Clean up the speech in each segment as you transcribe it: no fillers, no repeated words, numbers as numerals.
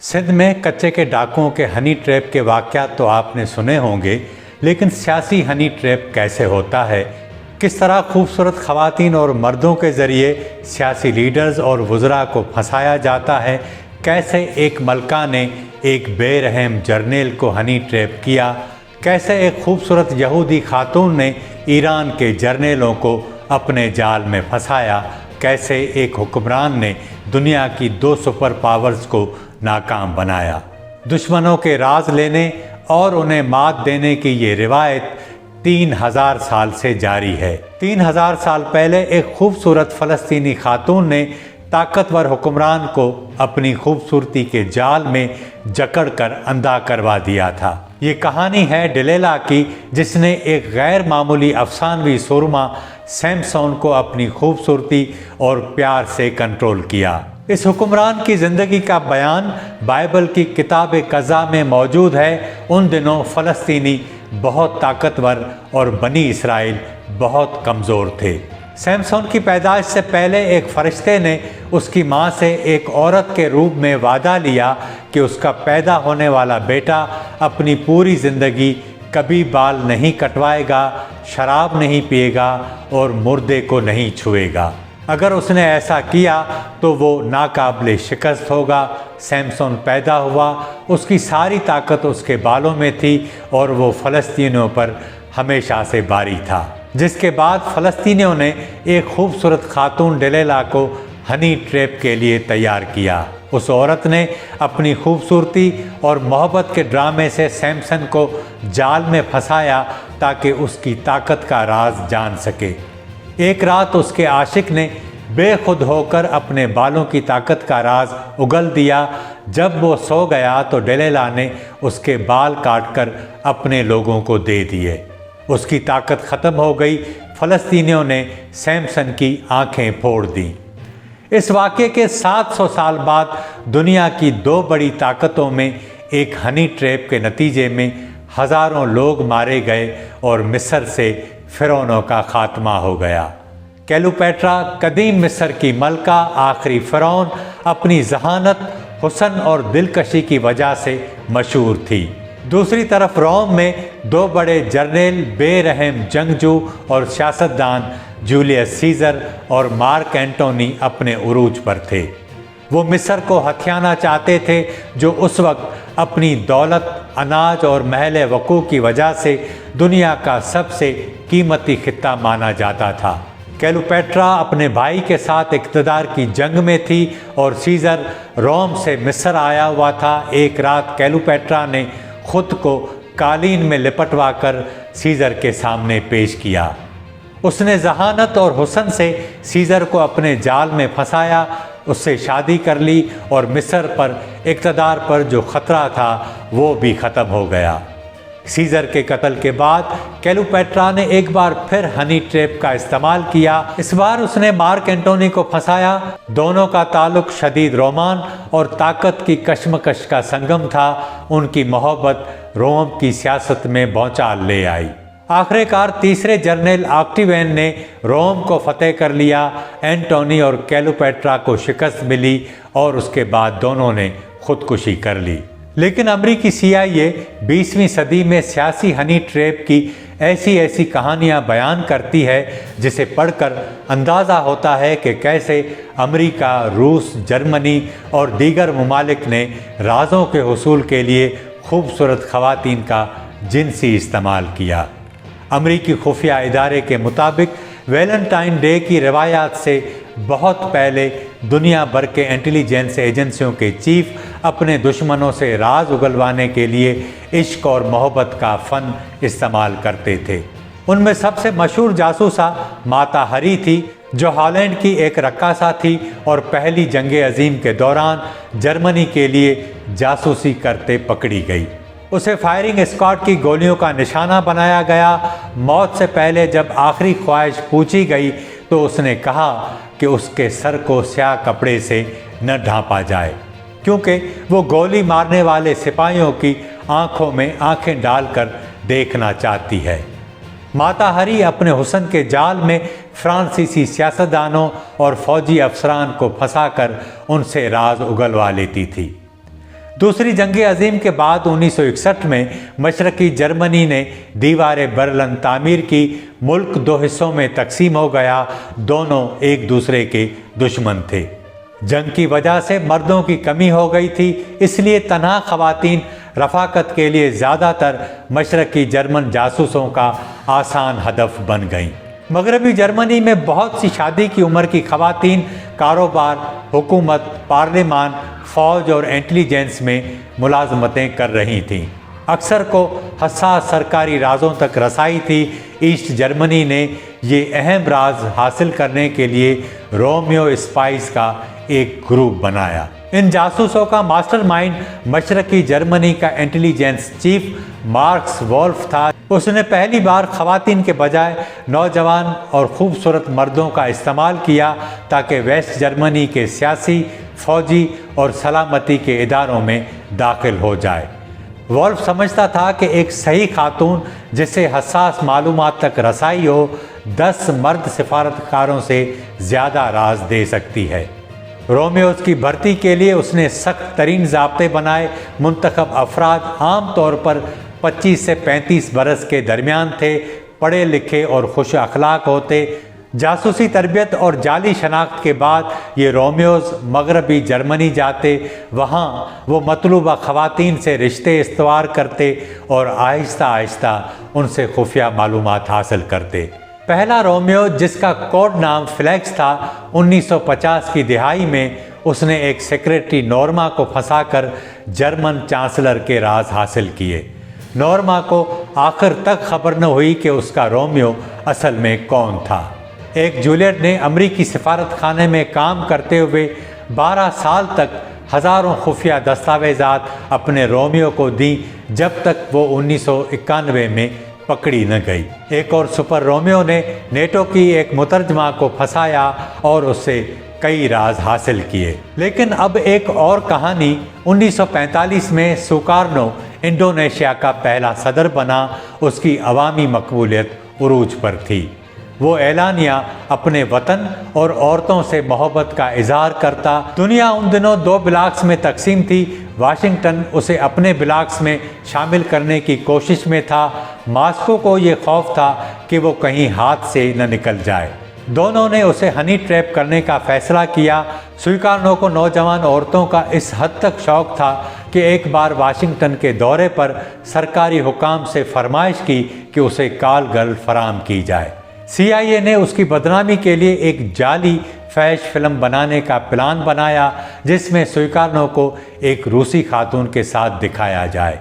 سندھ میں کچے کے ڈاکوؤں کے ہنی ٹریپ کے واقعات تو آپ نے سنے ہوں گے، لیکن سیاسی ہنی ٹریپ کیسے ہوتا ہے؟ کس طرح خوبصورت خواتین اور مردوں کے ذریعے سیاسی لیڈرز اور وزراء کو پھنسایا جاتا ہے؟ کیسے ایک ملکہ نے ایک بے رحم جرنیل کو ہنی ٹریپ کیا؟ کیسے ایک خوبصورت یہودی خاتون نے ایران کے جرنیلوں کو اپنے جال میں پھنسایا؟ کیسے ایک حکمران نے دنیا کی 2 سپر پاورز کو ناکام بنایا؟ دشمنوں کے راز لینے اور انہیں مات دینے کی یہ روایت 3000 سال سے جاری ہے۔ 3000 سال پہلے ایک خوبصورت فلسطینی خاتون نے طاقتور حکمران کو اپنی خوبصورتی کے جال میں جکڑ کر اندھا کروا دیا تھا۔ یہ کہانی ہے ڈلیلا کی، جس نے ایک غیر معمولی افسانوی سورما سیمسون کو اپنی خوبصورتی اور پیار سے کنٹرول کیا۔ اس حکمران کی زندگی کا بیان بائبل کی کتاب قضا میں موجود ہے۔ ان دنوں فلسطینی بہت طاقتور اور بنی اسرائیل بہت کمزور تھے۔ سیمسون کی پیدائش سے پہلے ایک فرشتے نے اس کی ماں سے ایک عورت کے روپ میں وعدہ لیا کہ اس کا پیدا ہونے والا بیٹا اپنی پوری زندگی کبھی بال نہیں کٹوائے گا، شراب نہیں پیے گا اور مردے کو نہیں چھوئے گا۔ اگر اس نے ایسا کیا تو وہ ناقابل شکست ہوگا۔ سیمسون پیدا ہوا، اس کی ساری طاقت اس کے بالوں میں تھی اور وہ فلسطینیوں پر ہمیشہ سے باری تھا۔ جس کے بعد فلسطینیوں نے ایک خوبصورت خاتون ڈلیلا کو ہنی ٹریپ کے لیے تیار کیا۔ اس عورت نے اپنی خوبصورتی اور محبت کے ڈرامے سے سیمسن کو جال میں پھنسایا تاکہ اس کی طاقت کا راز جان سکے۔ ایک رات اس کے عاشق نے بے خود ہو کر اپنے بالوں کی طاقت کا راز اگل دیا۔ جب وہ سو گیا تو ڈلیلا نے اس کے بال کاٹ کر اپنے لوگوں کو دے دیے۔ اس کی طاقت ختم ہو گئی۔ فلسطینیوں نے سیمسن کی آنکھیں پھوڑ دیں۔ اس واقعے کے 700 سال بعد دنیا کی 2 بڑی طاقتوں میں ایک ہنی ٹریپ کے نتیجے میں ہزاروں لوگ مارے گئے اور مصر سے فرعونوں کا خاتمہ ہو گیا۔ کلیوپیٹرا قدیم مصر کی ملکہ، آخری فرعون، اپنی ذہانت، حسن اور دلکشی کی وجہ سے مشہور تھی۔ دوسری طرف روم میں 2 بڑے جرنیل، بے رحم جنگجو اور سیاستدان جولیس سیزر اور مارک اینٹونی اپنے عروج پر تھے۔ وہ مصر کو ہتھیانا چاہتے تھے، جو اس وقت اپنی دولت، اناج اور محل وقوع کی وجہ سے دنیا کا سب سے قیمتی خطہ مانا جاتا تھا۔ کلیوپیٹرا اپنے بھائی کے ساتھ اقتدار کی جنگ میں تھی اور سیزر روم سے مصر آیا ہوا تھا۔ ایک رات کلیوپیٹرا نے خود کو قالین میں لپٹوا کر سیزر کے سامنے پیش کیا۔ اس نے ذہانت اور حسن سے سیزر کو اپنے جال میں پھنسایا، اس سے شادی کر لی اور مصر پر اقتدار پر جو خطرہ تھا وہ بھی ختم ہو گیا۔ سیزر کے قتل کے بعد کلیوپیٹرا نے ایک بار پھر ہنی ٹریپ کا استعمال کیا۔ اس بار اس نے مارک اینٹونی کو پھنسایا۔ دونوں کا تعلق شدید رومان اور طاقت کی کشمکش کا سنگم تھا۔ ان کی محبت روم کی سیاست میں بھونچال لے آئی۔ آخر کار تیسرے جرنیل آکٹیوین نے روم کو فتح کر لیا۔ اینٹونی اور کلیوپیٹرا کو شکست ملی اور اس کے بعد دونوں نے خودکشی کر لی۔ لیکن امریکی CIA 20ویں صدی میں سیاسی ہنی ٹریپ کی ایسی کہانیاں بیان کرتی ہے جسے پڑھ کر اندازہ ہوتا ہے کہ کیسے امریکہ، روس، جرمنی اور دیگر ممالک نے رازوں کے حصول کے لیے خوبصورت خواتین کا جنسی استعمال کیا۔ امریکی خفیہ ادارے کے مطابق ویلنٹائن ڈے کی روایات سے بہت پہلے دنیا بھر کے انٹیلیجنس ایجنسیوں کے چیف اپنے دشمنوں سے راز اگلوانے کے لیے عشق اور محبت کا فن استعمال کرتے تھے۔ ان میں سب سے مشہور جاسوسہ ماتا ہری تھی، جو ہالینڈ کی ایک رقاصہ تھی اور پہلی جنگ عظیم کے دوران جرمنی کے لیے جاسوسی کرتے پکڑی گئی۔ اسے فائرنگ اسکواڈ کی گولیوں کا نشانہ بنایا گیا۔ موت سے پہلے جب آخری خواہش پوچھی گئی تو اس نے کہا کہ اس کے سر کو سیاہ کپڑے سے نہ ڈھانپا جائے، کیونکہ وہ گولی مارنے والے سپاہیوں کی آنکھوں میں آنکھیں ڈال کر دیکھنا چاہتی ہے۔ ماتا ہری اپنے حسن کے جال میں فرانسیسی سیاستدانوں اور فوجی افسران کو پھنسا کر ان سے راز اگلوا لیتی تھی۔ دوسری جنگ عظیم کے بعد 1961 میں مشرقی جرمنی نے دیوار برلن تعمیر کی، ملک دو حصوں میں تقسیم ہو گیا، دونوں ایک دوسرے کے دشمن تھے۔ جنگ کی وجہ سے مردوں کی کمی ہو گئی تھی، اس لیے تنہا خواتین رفاقت کے لیے زیادہ تر مشرقی جرمن جاسوسوں کا آسان ہدف بن گئیں۔ مغربی جرمنی میں بہت سی شادی کی عمر کی خواتین کاروبار، حکومت، پارلیمان، فوج اور انٹیلیجنس میں ملازمتیں کر رہی تھیں۔ اکثر کو حساس سرکاری رازوں تک رسائی تھی۔ ایسٹ جرمنی نے یہ اہم راز حاصل کرنے کے لیے رومیو اسپائز کا ایک گروپ بنایا۔ ان جاسوسوں کا ماسٹر مائنڈ مشرقی جرمنی کا انٹیلیجنس چیف مارکس وولف تھا۔ اس نے پہلی بار خواتین کے بجائے نوجوان اور خوبصورت مردوں کا استعمال کیا تاکہ ویسٹ جرمنی کے سیاسی، فوجی اور سلامتی کے اداروں میں داخل ہو جائے۔ وولف سمجھتا تھا کہ ایک صحیح خاتون جسے حساس معلومات تک رسائی ہو 10 مرد سفارتکاروں سے زیادہ راز دے سکتی ہے۔ رومیوز کی بھرتی کے لیے اس نے سخت ترین ضابطے بنائے۔ منتخب افراد عام طور پر 25 سے 35 برس کے درمیان تھے، پڑھے لکھے اور خوش اخلاق ہوتے۔ جاسوسی تربیت اور جعلی شناخت کے بعد یہ رومیوز مغربی جرمنی جاتے، وہاں وہ مطلوبہ خواتین سے رشتے استوار کرتے اور آہستہ آہستہ ان سے خفیہ معلومات حاصل کرتے۔ پہلا رومیو، جس کا کوڈ نام فلیکس تھا، 1950 کی دہائی میں اس نے ایک سیکریٹری نورما کو پھنسا کر جرمن چانسلر کے راز حاصل کیے۔ نورما کو آخر تک خبر نہ ہوئی کہ اس کا رومیو اصل میں کون تھا۔ ایک جولیٹ نے امریکی سفارت خانے میں کام کرتے ہوئے 12 سال تک ہزاروں خفیہ دستاویزات اپنے رومیو کو دیں، جب تک وہ 1991 میں پکڑی نہ گئی۔ ایک اور سپر رومیو نے نیٹو کی ایک مترجمہ کو پھنسایا اور اس سے کئی راز حاصل کیے۔ لیکن اب ایک اور کہانی۔ 1945 میں سوکارنو انڈونیشیا کا پہلا صدر بنا۔ اس کی عوامی مقبولیت عروج پر تھی۔ وہ اعلانیہ اپنے وطن اور عورتوں سے محبت کا اظہار کرتا۔ دنیا ان دنوں 2 بلاکس میں تقسیم تھی۔ واشنگٹن اسے اپنے بلاکس میں شامل کرنے کی کوشش میں تھا۔ ماسکو کو یہ خوف تھا کہ وہ کہیں ہاتھ سے نہ نکل جائے۔ دونوں نے اسے ہنی ٹریپ کرنے کا فیصلہ کیا۔ سویکارنو کو نوجوان عورتوں کا اس حد تک شوق تھا کہ ایک بار واشنگٹن کے دورے پر سرکاری حکام سے فرمائش کی کہ اسے کال گرل فراہم کی جائے۔ CIA نے اس کی بدنامی کے لیے ایک جعلی فحش فلم بنانے کا پلان بنایا جس میں سویکارنو کو ایک روسی خاتون کے ساتھ دکھایا جائے۔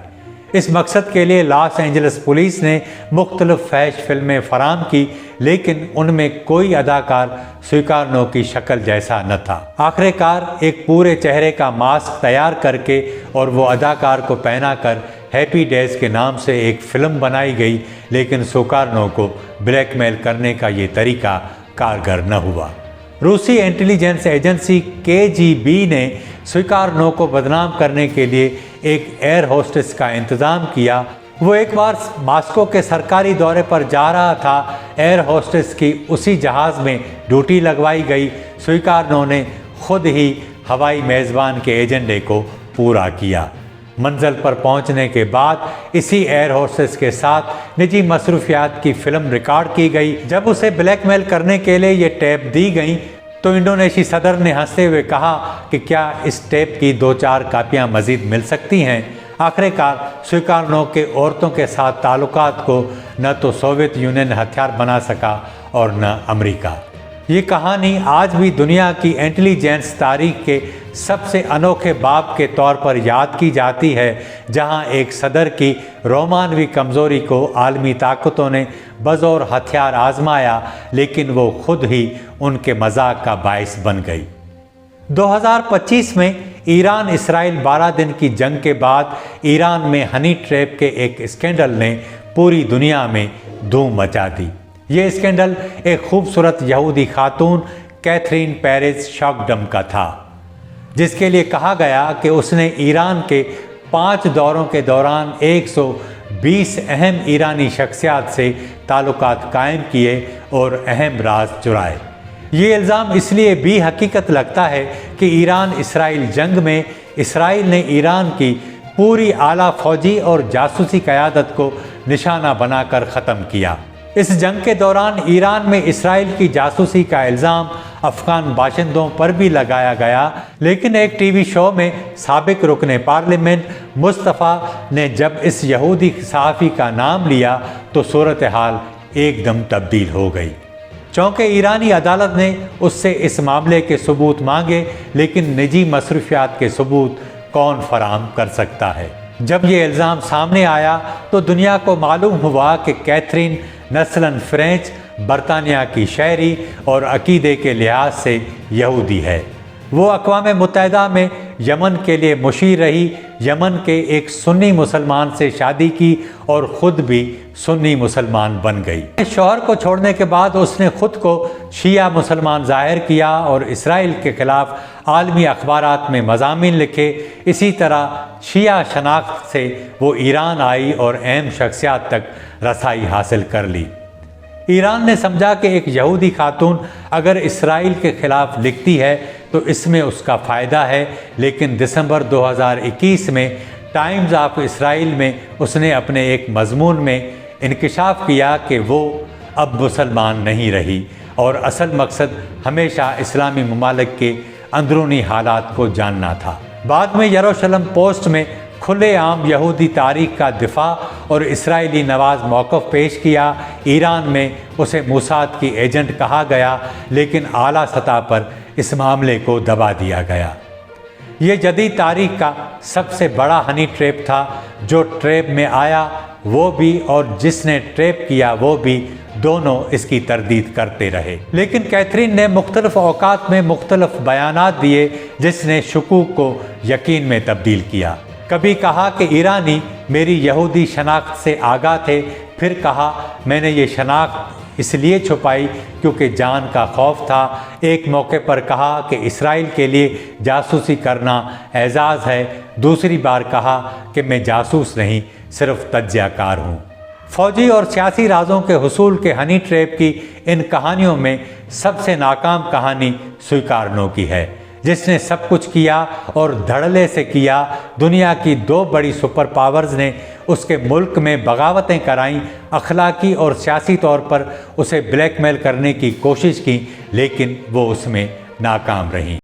اس مقصد کے لیے لاس اینجلس پولیس نے مختلف فحش فلمیں فراہم کی، لیکن ان میں کوئی اداکار سویکارنو کی شکل جیسا نہ تھا۔ آخر کار ایک پورے چہرے کا ماسک تیار کر کے اور وہ اداکار کو پہنا کر ہیپی ڈیز کے نام سے ایک فلم بنائی گئی، لیکن سوکارنو کو بلیک میل کرنے کا یہ طریقہ کارگر نہ ہوا۔ روسی انٹیلیجنس ایجنسی KGB نے سوکارنو کو بدنام کرنے کے لیے ایک ایئر ہوسٹس کا انتظام کیا۔ وہ ایک بار ماسکو کے سرکاری دورے پر جا رہا تھا۔ ایئر ہوسٹس کی اسی جہاز میں ڈیوٹی لگوائی گئی۔ سوکارنو نے خود ہی ہوائی میزبان کے ایجنڈے کو پورا کیا۔ منزل پر پہنچنے کے بعد اسی ایئر ہوسٹس کے ساتھ نجی مصروفیات کی فلم ریکارڈ کی گئی۔ جب اسے بلیک میل کرنے کے لیے یہ ٹیپ دی گئیں تو انڈونیشی صدر نے ہنستے ہوئے کہا کہ کیا اس ٹیپ کی 2-4 کاپیاں مزید مل سکتی ہیں۔ آخر کار سوکارنو کے عورتوں کے ساتھ تعلقات کو نہ تو سوویت یونین ہتھیار بنا سکا اور نہ امریکہ۔ یہ کہانی آج بھی دنیا کی انٹیلیجنس تاریخ کے سب سے انوکھے باب کے طور پر یاد کی جاتی ہے، جہاں ایک صدر کی رومانوی کمزوری کو عالمی طاقتوں نے بزور ہتھیار آزمایا، لیکن وہ خود ہی ان کے مذاق کا باعث بن گئی۔ 2025 میں ایران اسرائیل 12 دن کی جنگ کے بعد ایران میں ہنی ٹریپ کے ایک اسکینڈل نے پوری دنیا میں دھوم مچا دی۔ یہ اسکینڈل ایک خوبصورت یہودی خاتون کیتھرین پیرز شاکڈم کا تھا، جس کے لیے کہا گیا کہ اس نے ایران کے 5 دوروں کے دوران 120 اہم ایرانی شخصیات سے تعلقات قائم کیے اور اہم راز چرائے۔ یہ الزام اس لیے بھی حقیقت لگتا ہے کہ ایران اسرائیل جنگ میں اسرائیل نے ایران کی پوری اعلیٰ فوجی اور جاسوسی قیادت کو نشانہ بنا کر ختم کیا۔ اس جنگ کے دوران ایران میں اسرائیل کی جاسوسی کا الزام افغان باشندوں پر بھی لگایا گیا، لیکن ایک ٹی وی شو میں سابق رکن پارلیمنٹ مصطفیٰ نے جب اس یہودی صحافی کا نام لیا تو صورتحال ایک دم تبدیل ہو گئی۔ چونکہ ایرانی عدالت نے اس سے اس معاملے کے ثبوت مانگے، لیکن نجی مصروفیات کے ثبوت کون فراہم کر سکتا ہے؟ جب یہ الزام سامنے آیا تو دنیا کو معلوم ہوا کہ کیتھرین نسلاً فرینچ، برطانیہ کی شہری اور عقیدے کے لحاظ سے یہودی ہے۔ وہ اقوام متحدہ میں یمن کے لیے مشیر رہی، یمن کے ایک سنی مسلمان سے شادی کی اور خود بھی سنی مسلمان بن گئی۔ شوہر کو چھوڑنے کے بعد اس نے خود کو شیعہ مسلمان ظاہر کیا اور اسرائیل کے خلاف عالمی اخبارات میں مضامین لکھے۔ اسی طرح شیعہ شناخت سے وہ ایران آئی اور اہم شخصیات تک رسائی حاصل کر لی۔ ایران نے سمجھا کہ ایک یہودی خاتون اگر اسرائیل کے خلاف لکھتی ہے تو اس میں اس کا فائدہ ہے، لیکن دسمبر 2021 میں ٹائمز آف اسرائیل میں اس نے اپنے ایک مضمون میں انکشاف کیا کہ وہ اب مسلمان نہیں رہی اور اصل مقصد ہمیشہ اسلامی ممالک کے اندرونی حالات کو جاننا تھا۔ بعد میں یروشلم پوسٹ میں کھلے عام یہودی تاریخ کا دفاع اور اسرائیلی نواز موقف پیش کیا۔ ایران میں اسے موساد کی ایجنٹ کہا گیا، لیکن اعلیٰ سطح پر اس معاملے کو دبا دیا گیا۔ یہ جدید تاریخ کا سب سے بڑا ہنی ٹریپ تھا۔ جو ٹریپ میں آیا وہ بھی اور جس نے ٹریپ کیا وہ بھی، دونوں اس کی تردید کرتے رہے۔ لیکن کیتھرین نے مختلف اوقات میں مختلف بیانات دیے جس نے شکوک کو یقین میں تبدیل کیا۔ کبھی کہا کہ ایرانی میری یہودی شناخت سے آگاہ تھے، پھر کہا میں نے یہ شناخت اس لیے چھپائی کیونکہ جان کا خوف تھا۔ ایک موقع پر کہا کہ اسرائیل کے لیے جاسوسی کرنا اعزاز ہے، دوسری بار کہا کہ میں جاسوس نہیں، صرف تجزیہ کار ہوں۔ فوجی اور سیاسی رازوں کے حصول کے ہنی ٹریپ کی ان کہانیوں میں سب سے ناکام کہانی سویکارنو کی ہے، جس نے سب کچھ کیا اور دھڑلے سے کیا۔ دنیا کی دو بڑی سپر پاورز نے اس کے ملک میں بغاوتیں کرائیں، اخلاقی اور سیاسی طور پر اسے بلیک میل کرنے کی کوشش کی، لیکن وہ اس میں ناکام رہیں۔